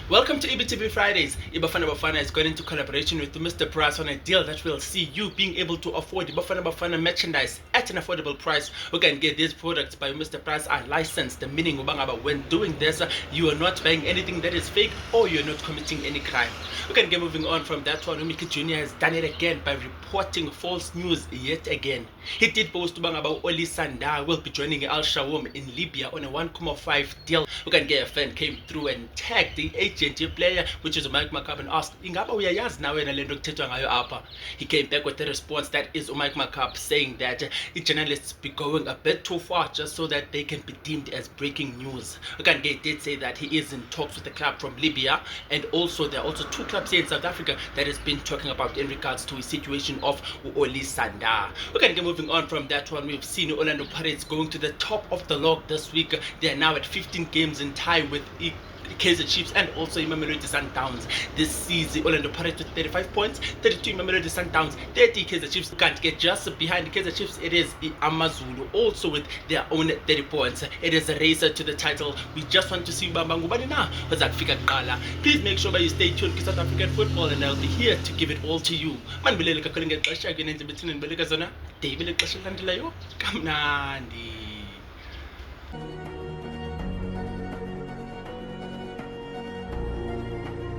Welcome to EBTV Fridays. Ibafana Bafana is going into collaboration with Mr. Price on a deal that will see you being able to afford Ibafana Bafana merchandise at an affordable price. We can get these products by Mr. Price are licensed, meaning when doing this, you are not buying anything that is fake or you're not committing any crime. We can get moving on from that one. Umiki Jr. has done it again by reporting false news yet again. He did post about Oli Sanda will be joining Al Shawoum in Libya on a 1.5 deal. We can get a fan came through and tagged the agent player, which is Mike Makap, and asked, Ingaba uyayaz nawe nalento kuthethwa ngayo apha? He came back with a response that is Mike Makap saying that journalists be going a bit too far just so that they can be deemed as breaking news. Okangay did say that he is in talks with the club from Libya, and also there are also two clubs here in South Africa that has been talking about in regards to the situation of Oli Sanda. We can get moving on from that one. We've seen Orlando Pirates going to the top of the log this week. They are now at 15 games in tie with Kaizer Chiefs and also Mamelodi Sundowns. This season, Orlando Pirates with 35 points, 32 Mamelodi Sundowns, 30 Kaizer Chiefs. Can't get just behind Kaizer Chiefs. It is Amazulu also with their own 30 points. It is a racer to the title. We just want to see Bambangu Banina. Please make sure that you stay tuned to South African football, and I'll be here to give it all to you. Man, Kamnandi.